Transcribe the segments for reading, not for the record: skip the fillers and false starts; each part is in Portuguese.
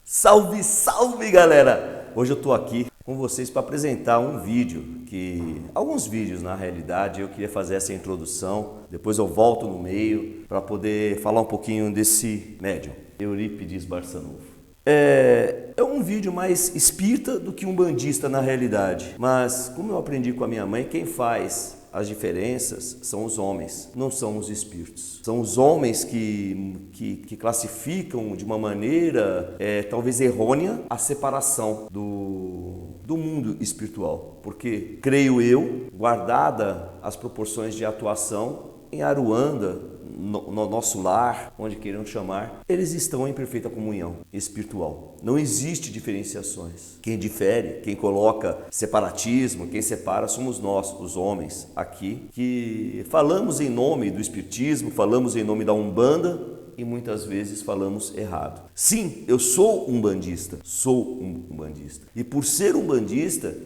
Salve, salve galera! Hoje eu tô aqui com vocês para apresentar alguns vídeos na realidade. Eu queria fazer essa introdução, depois eu volto no meio para poder falar um pouquinho desse médium, Eurípides Barçanufo. É um vídeo mais espírita do que umbandista na realidade, mas como eu aprendi com a minha mãe, quem faz as diferenças são os homens, não são os espíritos. São os homens que classificam de uma maneira talvez errônea a separação do mundo espiritual. Porque, creio eu, guardada as proporções de atuação, em Aruanda, no nosso lar, onde queiram chamar, eles estão em perfeita comunhão espiritual. Não existe diferenciações. Quem difere, quem coloca separatismo, quem separa somos nós, os homens aqui, que falamos em nome do espiritismo, falamos em nome da Umbanda e muitas vezes falamos errado. Sim, eu sou umbandista, E por ser umbandista,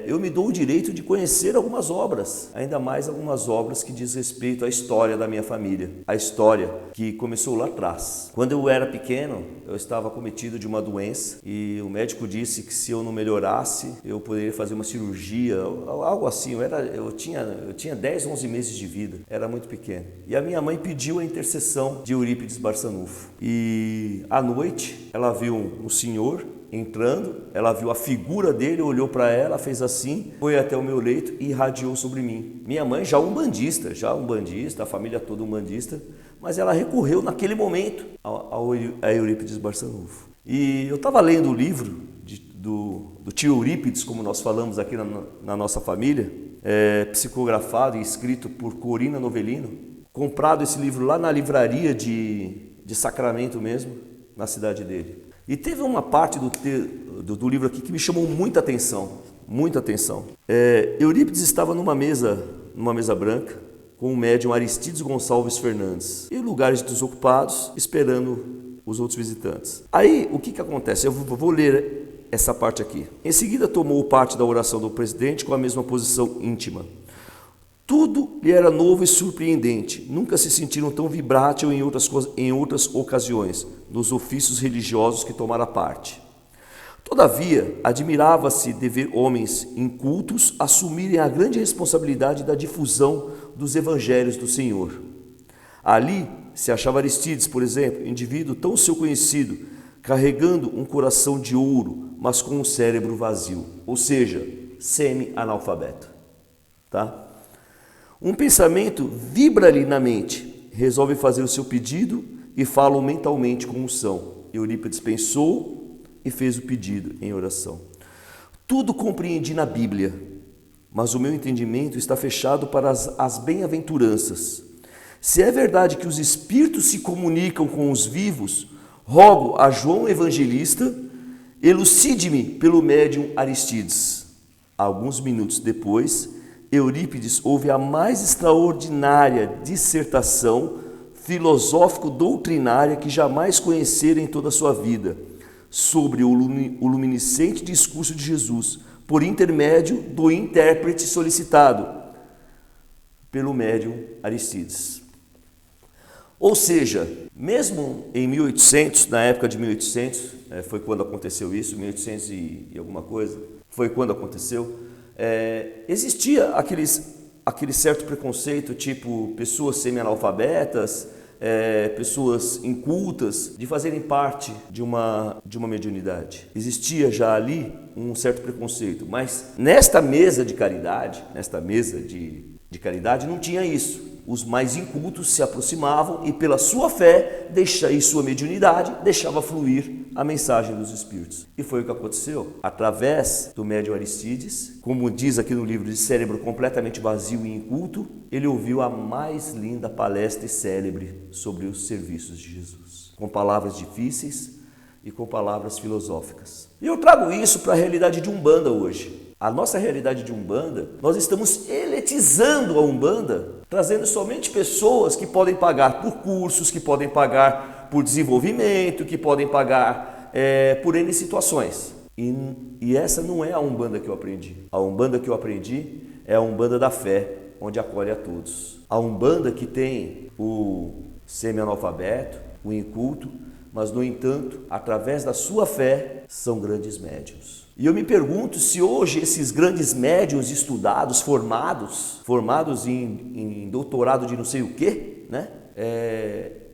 eu me dou o direito de conhecer algumas obras, ainda mais algumas obras que diz respeito à história da minha família, a história que começou lá atrás. Quando eu era pequeno, eu estava cometido de uma doença e o médico disse que se eu não melhorasse, eu poderia fazer uma cirurgia, algo assim. Eu tinha 10, 11 meses de vida, era muito pequeno. E a minha mãe pediu a intercessão de Eurípides Barçanufo. E à noite ela viu um senhor entrando, ela viu a figura dele, olhou para ela, fez assim, foi até o meu leito e irradiou sobre mim. Minha mãe já umbandista, a família toda umbandista, mas ela recorreu naquele momento a Eurípides Barçanufo. E eu estava lendo o livro do tio Eurípides, como nós falamos aqui na nossa família, psicografado e escrito por Corina Novelino, comprado esse livro lá na livraria de Sacramento mesmo, na cidade dele. E teve uma parte do livro aqui que me chamou muita atenção, Eurípides estava numa mesa branca com o médium Aristides Gonçalves Fernandes e lugares desocupados esperando os outros visitantes. Aí o que acontece? Eu vou ler essa parte aqui. Em seguida tomou parte da oração do presidente com a mesma posição íntima. Tudo lhe era novo e surpreendente. Nunca se sentiram tão vibrátil em outras ocasiões, nos ofícios religiosos que tomara parte. Todavia, admirava-se de ver homens incultos assumirem a grande responsabilidade da difusão dos evangelhos do Senhor. Ali se achava Aristides, por exemplo, indivíduo tão seu conhecido, carregando um coração de ouro, mas com um cérebro vazio, ou seja, semi-analfabeto. Tá? Um pensamento vibra-lhe na mente, resolve fazer o seu pedido e fala mentalmente com unção. Eurípides pensou e fez o pedido em oração. Tudo compreendi na Bíblia, mas o meu entendimento está fechado para as bem-aventuranças. Se é verdade que os espíritos se comunicam com os vivos, rogo a João Evangelista, elucide-me pelo médium Aristides. Alguns minutos depois, Eurípides ouve a mais extraordinária dissertação filosófico-doutrinária que jamais conhecera em toda a sua vida, sobre o luminescente discurso de Jesus, por intermédio do intérprete solicitado pelo médium Aristides. Ou seja, mesmo em 1800, na época de 1800, foi quando aconteceu isso, 1800 e alguma coisa, foi quando aconteceu, existia aquele certo preconceito, tipo pessoas semi-analfabetas, pessoas incultas, de fazerem parte de uma mediunidade. Existia já ali um certo preconceito, mas nesta mesa de caridade, não tinha isso. Os mais incultos se aproximavam e pela sua fé e sua mediunidade deixava fluir a mensagem dos espíritos. E foi o que aconteceu. Através do médium Aristides, como diz aqui no livro, de cérebro completamente vazio e inculto, ele ouviu a mais linda palestra e célebre sobre os serviços de Jesus, com palavras difíceis e com palavras filosóficas. E eu trago isso para a realidade de Umbanda hoje. A nossa realidade de Umbanda, nós estamos eletizando a Umbanda, trazendo somente pessoas que podem pagar por cursos, que podem pagar por desenvolvimento, que podem pagar por N situações. E essa não é a Umbanda que eu aprendi. A Umbanda que eu aprendi é a Umbanda da fé, onde acolhe a todos. A Umbanda que tem o semi-analfabeto, o inculto, mas no entanto, através da sua fé, são grandes médiuns. E eu me pergunto se hoje esses grandes médiuns estudados, formados em doutorado de não sei o quê, né?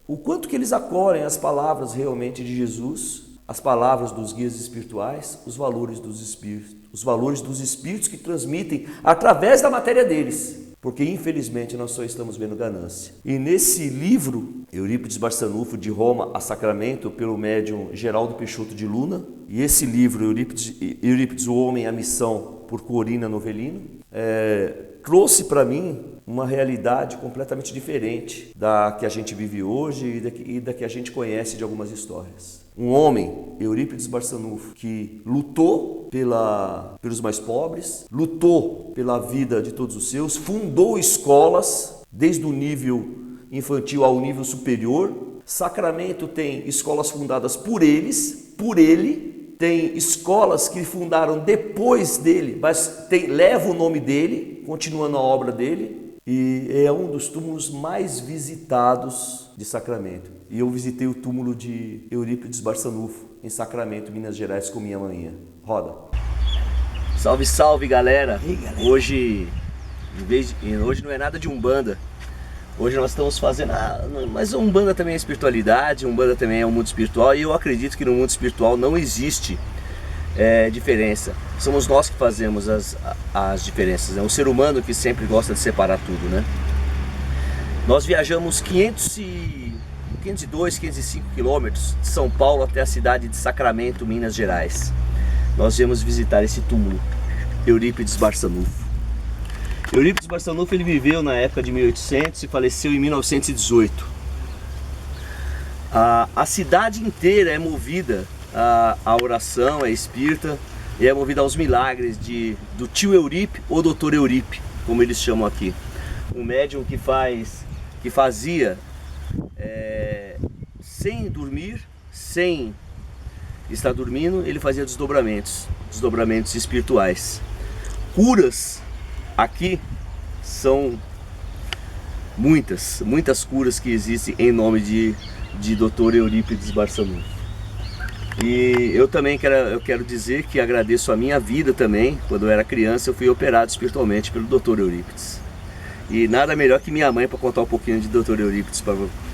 O quanto que eles acolhem as palavras realmente de Jesus, as palavras dos guias espirituais, os valores dos espíritos que transmitem através da matéria deles. Porque infelizmente nós só estamos vendo ganância. E nesse livro, Eurípides Barçanufo, de Roma a Sacramento, pelo médium Geraldo Peixoto de Luna, e esse livro, Eurípides, o Homem e a Missão, por Corina Novellino, trouxe para mim uma realidade completamente diferente da que a gente vive hoje e da que a gente conhece de algumas histórias. Um homem, Eurípides Barçanufo, que lutou pelos mais pobres, lutou pela vida de todos os seus, fundou escolas, desde o nível infantil ao nível superior. Sacramento tem escolas fundadas por ele, tem escolas que fundaram depois dele, mas leva o nome dele, continuando a obra dele. E é um dos túmulos mais visitados de Sacramento. E eu visitei o túmulo de Eurípides Barçanufo, em Sacramento, Minas Gerais, com minha manhã. Roda. Salve, salve, galera! Ei, galera. Hoje não é nada de Umbanda. Hoje nós estamos fazendo... Mas Umbanda também é espiritualidade, Umbanda também é um mundo espiritual. E eu acredito que no mundo espiritual não existe diferença. Somos nós que fazemos as diferenças, né? O ser humano que sempre gosta de separar tudo, né? Nós viajamos 502, 505 quilômetros de São Paulo até a cidade de Sacramento, Minas Gerais. Nós viemos visitar esse túmulo, Eurípides Barçanufo. Eurípides Barçanufo, ele viveu na época de 1800 e faleceu em 1918. A cidade inteira é movida à oração, é espírita, e é movida aos milagres do tio Eurípe ou doutor Eurípe, como eles chamam aqui. Um médium que fazia sem dormir, sem estar dormindo, ele fazia desdobramentos espirituais. Curas aqui são muitas curas que existem em nome de Dr. Eurípides Barçanufo. E eu também quero dizer que agradeço a minha vida também. Quando eu era criança, eu fui operado espiritualmente pelo Dr. Eurípides. E nada melhor que minha mãe para contar um pouquinho de Dr. Eurípides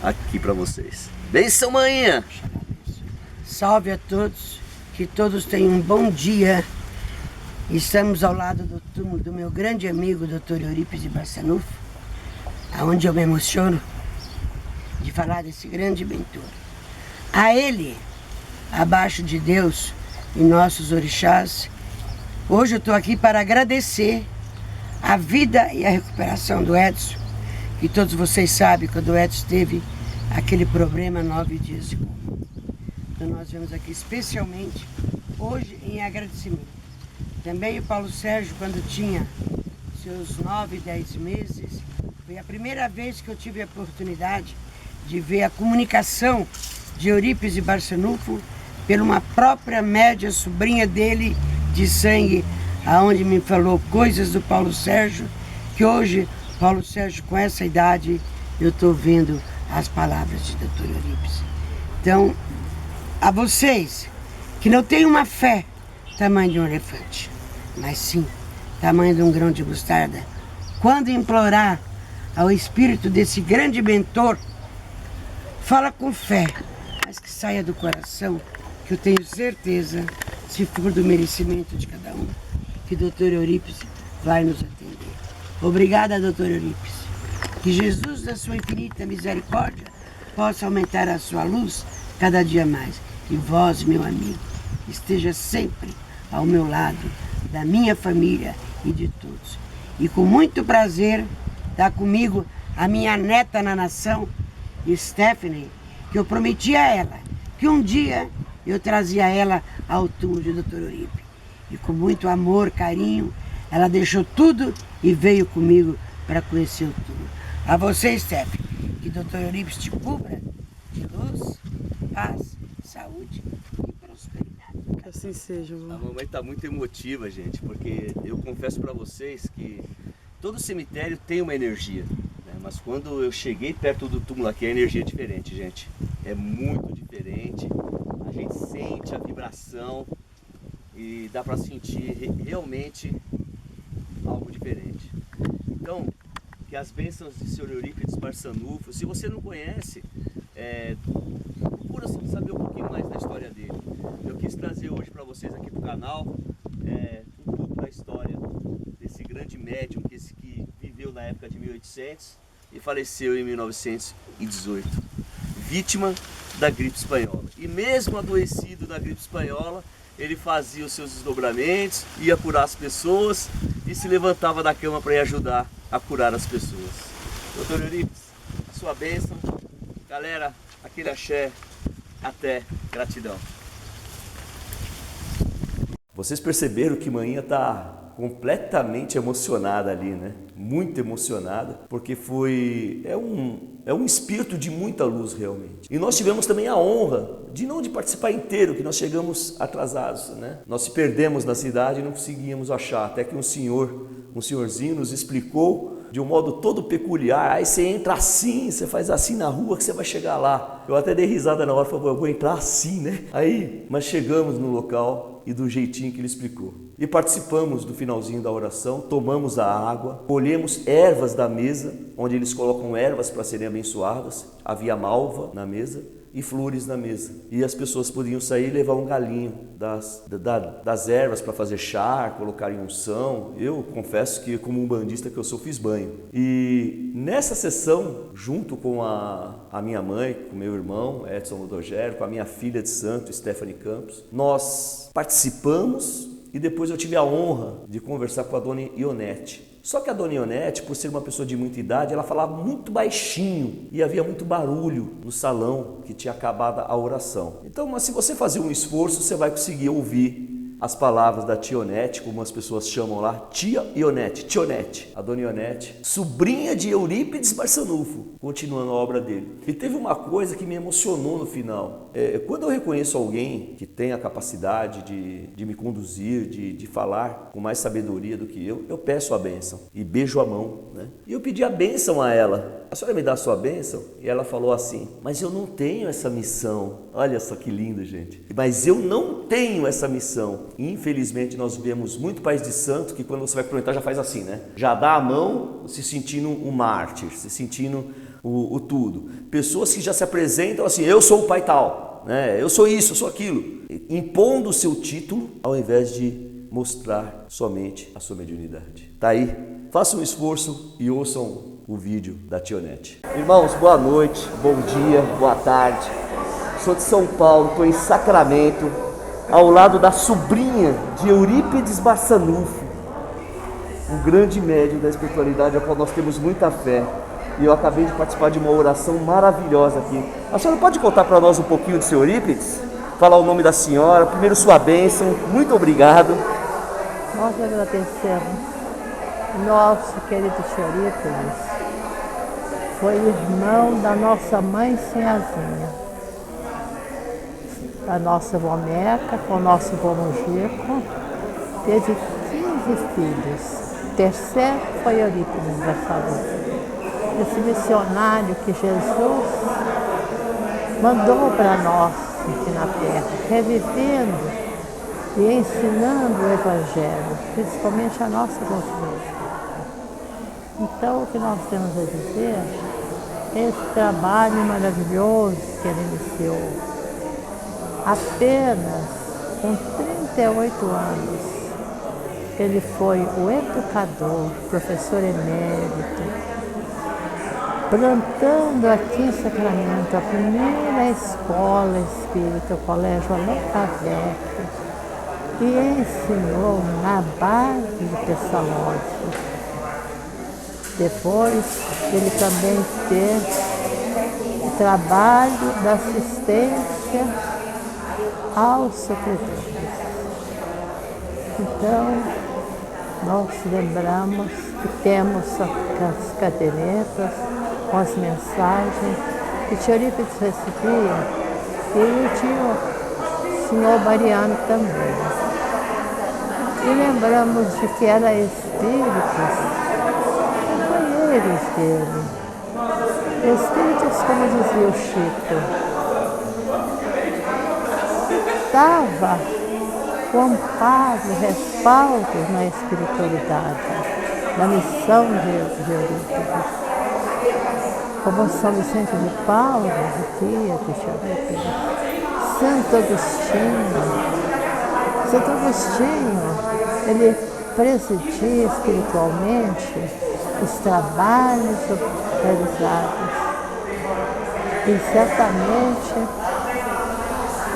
aqui para vocês. Benção, manhã! Salve a todos, que todos tenham um bom dia. Estamos ao lado do túmulo do meu grande amigo, Dr. Eurípides Barçanufo, aonde eu me emociono de falar desse grande mentor. A ele, abaixo de Deus e nossos orixás, hoje eu estou aqui para agradecer a vida e a recuperação do Edson, que todos vocês sabem, quando o Edson teve aquele problema 9 dias de coma. Então nós vemos aqui especialmente hoje em agradecimento. Também o Paulo Sérgio, quando tinha seus 9, 10 meses, foi a primeira vez que eu tive a oportunidade de ver a comunicação de Eurípides e Barçanufo pela uma própria média sobrinha dele de sangue, aonde me falou coisas do Paulo Sérgio, que hoje, Paulo Sérgio, com essa idade, eu estou vendo as palavras de Dr. Eurípides. Então, a vocês que não têm uma fé tamanho de um elefante, mas sim tamanho de um grão de mostarda, quando implorar ao espírito desse grande mentor, fala com fé, mas que saia do coração, que eu tenho certeza, se for do merecimento de cada um, que Dr. Eurípides vai nos atender. Obrigada, Dr. Eurípides. Que Jesus, da sua infinita misericórdia, possa aumentar a sua luz cada dia mais. E vós, meu amigo, esteja sempre ao meu lado, da minha família e de todos. E com muito prazer, está comigo a minha neta na nação, Stephanie, que eu prometi a ela que um dia eu trazia ela ao túmulo de Dr. Eurípides. E com muito amor, carinho, ela deixou tudo e veio comigo para conhecer o túmulo. A você, Stephanie, que Dr. Eurípides te cubra de luz, paz, saúde e prosperidade. Que assim seja. A mamãe está muito emotiva, gente, porque eu confesso para vocês que todo cemitério tem uma energia, né? Mas quando eu cheguei perto do túmulo aqui, a energia é diferente, gente. é muito diferente. A gente sente a vibração e dá para sentir realmente algo diferente. Então, que as bênçãos de Senhor Eurípides Barçanufo, se você não conhece, procura saber um pouquinho mais da história dele. Eu quis trazer hoje para vocês aqui pro canal um pouco da história desse grande médium que viveu na época de 1800 e faleceu em 1918, vítima da gripe espanhola. E mesmo adoecido da gripe espanhola, ele fazia os seus desdobramentos, ia curar as pessoas e se levantava da cama para ir ajudar a curar as pessoas. Doutor Eurípides, sua bênção. Galera, aquele axé, até, gratidão. Vocês perceberam que manhã está completamente emocionada ali, né? Muito emocionada, porque é um espírito de muita luz realmente. E nós tivemos também a honra de participar inteiro, que nós chegamos atrasados, né? Nós se perdemos na cidade e não conseguíamos achar, até que um senhorzinho nos explicou de um modo todo peculiar. Aí você entra assim, você faz assim na rua que você vai chegar lá. Eu até dei risada na hora, falei, eu vou entrar assim, né? Mas chegamos no local e do jeitinho que ele explicou. E participamos do finalzinho da oração, tomamos a água, colhemos ervas da mesa, onde eles colocam ervas para serem abençoadas. Havia malva na mesa e flores na mesa. E as pessoas podiam sair e levar um galinho das ervas para fazer chá, colocar em unção. Eu confesso que, como um bandista que eu sou, fiz banho. E nessa sessão, junto com a minha mãe, com meu irmão, Edson Lodogério, com a minha filha de santo, Stephanie Campos, nós participamos e depois eu tive a honra de conversar com a dona Ionete. Só que a dona Ionete, por ser uma pessoa de muita idade, ela falava muito baixinho e havia muito barulho no salão que tinha acabado a oração. Então, mas se você fazer um esforço, você vai conseguir ouvir as palavras da tia Ionete, como as pessoas chamam lá, tia Ionete, Tionete, a dona Ionete, sobrinha de Eurípides Barçanufo, continuando a obra dele. E teve uma coisa que me emocionou no final. Quando eu reconheço alguém que tem a capacidade de me conduzir, de falar com mais sabedoria do que eu peço a bênção e beijo a mão, né? E eu pedi a bênção a ela. A senhora me dá a sua bênção? E ela falou assim, mas eu não tenho essa missão. Olha só que lindo, gente. Mas eu não tenho essa missão. E, infelizmente, nós vemos muito pais de santo que quando você vai perguntar já faz assim, né? Já dá a mão se sentindo um mártir, se sentindo o tudo. Pessoas que já se apresentam assim, eu sou o pai tal, né? Eu sou isso, eu sou aquilo. Impondo o seu título ao invés de mostrar somente a sua mediunidade. Tá aí? Façam um esforço e ouçam o vídeo da Tionete. Irmãos, boa noite, bom dia, boa tarde. Sou de São Paulo, estou em Sacramento, ao lado da sobrinha de Eurípides Barçanufo, um grande médium da espiritualidade ao qual nós temos muita fé. E eu acabei de participar de uma oração maravilhosa aqui. A senhora pode contar para nós um pouquinho do seu Eurípides? Falar o nome da senhora, primeiro sua bênção, muito obrigado. Nós agradecemos. Nosso querido Eurípides foi irmão da nossa mãe Sinhazinha, da nossa avó Meca, com o nosso avô Mujico. Teve 15 filhos. O terceiro foi Eurípides Barçanufo. Esse missionário que Jesus mandou para nós aqui na terra, revivendo e ensinando o Evangelho, principalmente a nossa consciência. Então, o que nós temos a dizer é esse trabalho maravilhoso que ele iniciou. Apenas com 38 anos, ele foi o educador, professor emérito, plantando aqui em Sacramento a primeira escola espírita, o Colégio Allan Kardec, e ensinou na base de Pessalópolis. Depois, ele também teve o trabalho da assistência aos sofredores. Então, nós lembramos que temos as cadernetas com as mensagens que o Eurípides recebia e o senhor Mariano também. E lembramos de que era espíritos, companheiros dele. Espíritos, como dizia o Chico, dava o amparo, o respaldo na espiritualidade, na missão de Eurípides. Como São Vicente de Paulo, de Santo Agostinho, ele presidia espiritualmente os trabalhos realizados. E certamente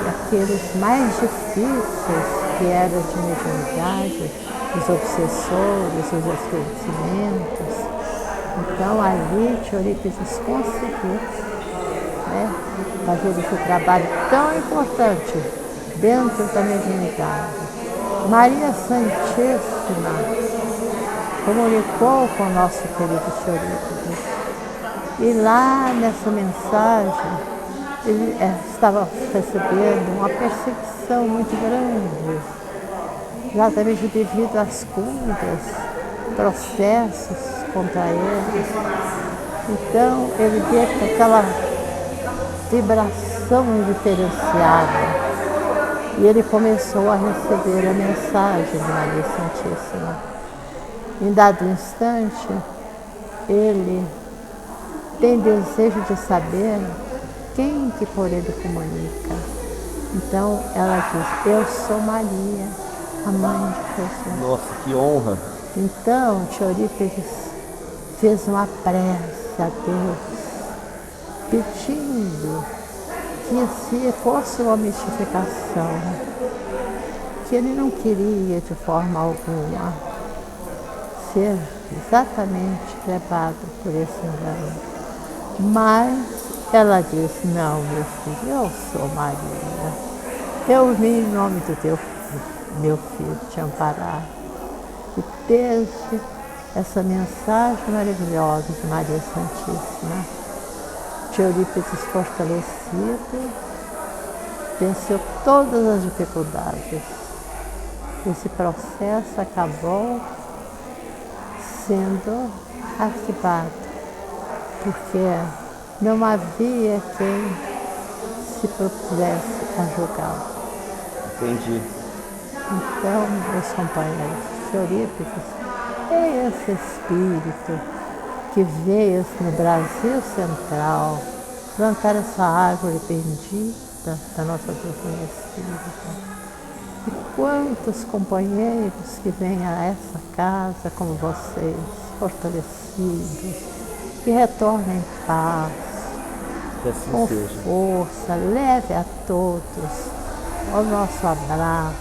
aqueles mais difíceis, que eram de mediunidade, os obsessores, os esclarecimentos. Então ali Eurípides conseguiu, né, fazer esse trabalho tão importante dentro da mediunidade. Maria Santíssima comunicou com o nosso querido Eurípides. E lá nessa mensagem, ele estava recebendo uma perseguição muito grande, exatamente devido às curas, processos contra eles. Então, ele teve aquela vibração diferenciada e ele começou a receber a mensagem de Maria Santíssima. Em dado instante, ele tem desejo de saber quem que por ele comunica. Então, ela diz: eu sou Maria, a mãe de Jesus. Nossa, que honra! Então, Eurípides fez uma prece a Deus, pedindo que se fosse uma mistificação, que ele não queria de forma alguma ser exatamente levado por esse engano. Mas ela disse: não, meu filho, eu sou Maria. Eu vim em nome do teu filho, meu filho, te amparar. E desde essa mensagem maravilhosa de Maria Santíssima, Eurípides fortalecido, venceu todas as dificuldades. Esse processo acabou sendo arquivado, porque não havia quem se propusesse a julgá-lo. Entendi. Então, meus companheiros, Eurípides é esse espírito que veio no Brasil Central plantar essa árvore bendita da nossa doutrina espírita. E quantos companheiros que vêm a essa casa como vocês, fortalecidos, que retornem em paz, assim com seja. força, leve a todos o nosso abraço,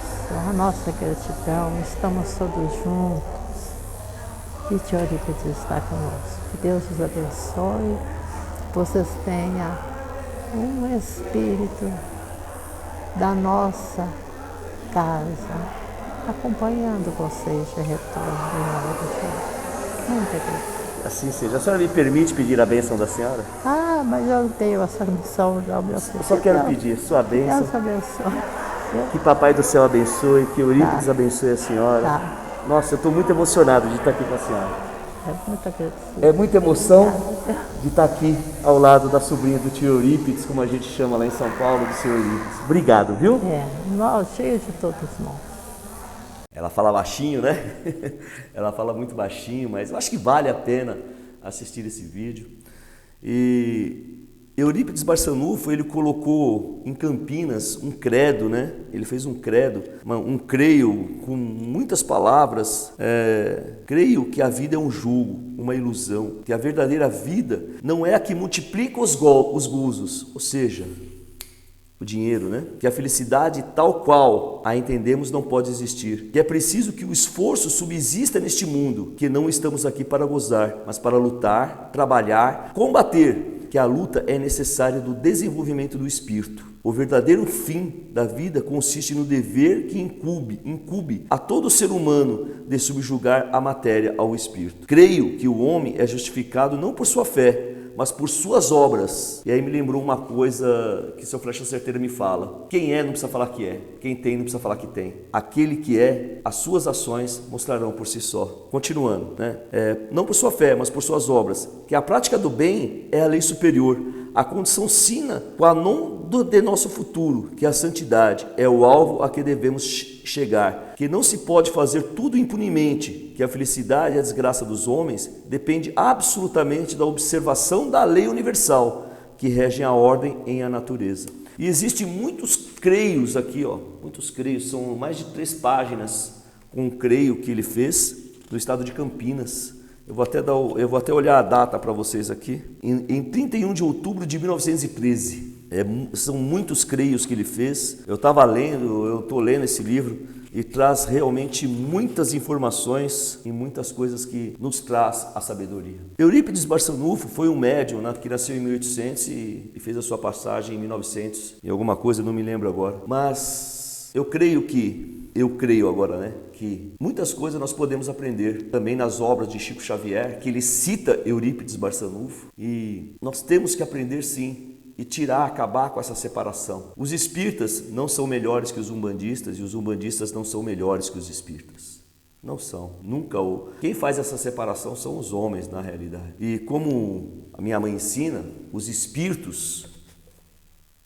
a nossa gratidão. Estamos todos juntos e Eurípides está conosco. Que Deus os abençoe, que vocês tenham um espírito da nossa casa acompanhando vocês de retorno em nome de Jesus. Muito obrigada. Assim seja. A senhora me permite pedir a bênção da senhora? Ah, mas eu não tenho essa missão, não, meu filho. Eu só quero pedir sua bênção. Deus abençoe. Que Papai do Céu abençoe, que Eurípides abençoe a senhora. Tá. Nossa, eu estou muito emocionado de estar aqui com a senhora. É muito agradecido. É muita emoção de estar aqui ao lado da sobrinha do tio Eurípides, como a gente chama lá em São Paulo, do senhor Eurípides. Obrigado, viu? Nós, cheios de todos nós. Ela fala baixinho, né? Ela fala muito baixinho, mas eu acho que vale a pena assistir esse vídeo. E Eurípides Barçanufo, ele colocou em Campinas um credo, né? Ele fez um credo, um creio com muitas palavras. Creio que a vida é um jugo, uma ilusão, que a verdadeira vida não é a que multiplica os gozos, ou seja, o dinheiro, né? Que a felicidade tal qual a entendemos não pode existir. Que é preciso que o esforço subsista neste mundo, que não estamos aqui para gozar, mas para lutar, trabalhar, combater. Que a luta é necessária do desenvolvimento do espírito. O verdadeiro fim da vida consiste no dever que incube a todo ser humano de subjugar a matéria ao espírito. Creio que o homem é justificado não por sua fé, mas por suas obras. E aí me lembrou uma coisa que seu Flecha Certeira me fala. Quem é não precisa falar que é. Quem tem não precisa falar que tem. Aquele que é, as suas ações mostrarão por si só. Continuando, né? Não por sua fé, mas por suas obras. Que a prática do bem é a lei superior. A condição sina qua non de nosso futuro, que a santidade é o alvo a que devemos chegar, que não se pode fazer tudo impunemente, que a felicidade e a desgraça dos homens depende absolutamente da observação da lei universal, que rege a ordem em a natureza. E existem muitos creios aqui, muitos creios, são mais de 3 páginas com um creio que ele fez no estado de Campinas. Eu vou até olhar a data para vocês aqui. Em 31 de outubro de 1913. São muitos creios que ele fez. Eu estou lendo esse livro e traz realmente muitas informações e muitas coisas que nos traz a sabedoria. Eurípides Barçanufo foi um médium que nasceu em 1800 e fez a sua passagem em 1900 e alguma coisa, não me lembro agora. Mas eu creio agora, que muitas coisas nós podemos aprender também nas obras de Chico Xavier, que ele cita Eurípides Barçanufo, e nós temos que aprender sim e acabar com essa separação. Os espíritas não são melhores que os umbandistas e os umbandistas não são melhores que os espíritas. Não são, nunca houve. Quem faz essa separação são os homens, na realidade. E como a minha mãe ensina, os espíritos,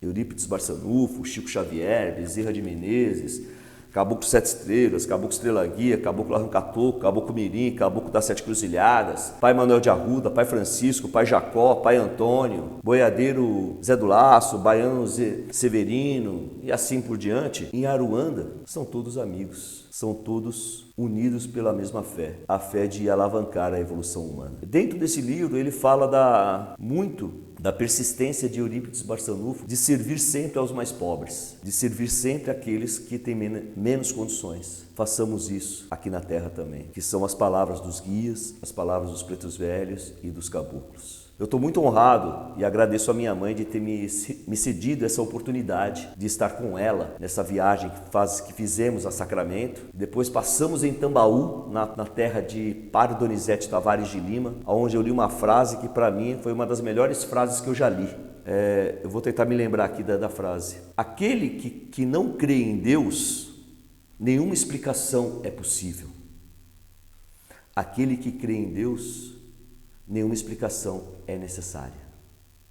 Eurípides Barçanufo, Chico Xavier, Bezerra de Menezes, Caboclo Sete Estrelas, Caboclo Estrela Guia, Caboclo Arrancatoco, Caboclo Mirim, Caboclo das Sete Cruzilhadas, Pai Manuel de Arruda, Pai Francisco, Pai Jacó, Pai Antônio, Boiadeiro Zé do Laço, Baiano Severino e assim por diante, em Aruanda, são todos amigos, são todos unidos pela mesma fé, a fé de alavancar a evolução humana. Dentro desse livro ele fala muito da persistência de Eurípides Barçanufo de servir sempre aos mais pobres, de servir sempre àqueles que têm menos condições. Façamos isso aqui na Terra também, que são as palavras dos guias, as palavras dos pretos velhos e dos caboclos. Eu estou muito honrado e agradeço a minha mãe de ter me cedido essa oportunidade de estar com ela nessa viagem que fizemos a Sacramento. Depois passamos em Tambaú, na terra de Padre Donizete Tavares de Lima, onde eu li uma frase que para mim foi uma das melhores frases que eu já li. Eu vou tentar me lembrar aqui da frase. Aquele que não crê em Deus, nenhuma explicação é possível. Aquele que crê em Deus, nenhuma explicação é necessária.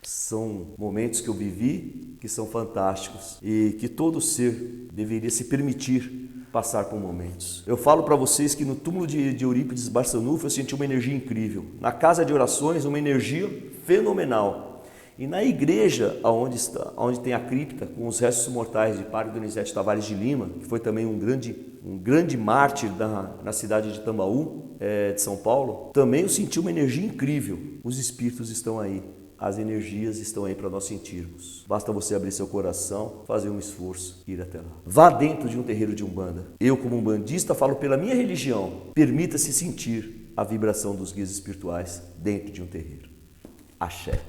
São momentos que eu vivi que são fantásticos e que todo ser deveria se permitir passar por momentos. Eu falo para vocês que no túmulo de Eurípides Barçanufo eu senti uma energia incrível. Na casa de orações, uma energia fenomenal. E na igreja onde tem a cripta com os restos mortais de Padre Donizete Tavares de Lima, que foi também um grande mártir na cidade de Tambaú, de São Paulo, também eu senti uma energia incrível. Os espíritos estão aí, as energias estão aí para nós sentirmos. Basta você abrir seu coração, fazer um esforço e ir até lá. Vá dentro de um terreiro de Umbanda. Eu, como umbandista, falo pela minha religião. Permita-se sentir a vibração dos guias espirituais dentro de um terreiro. Axé.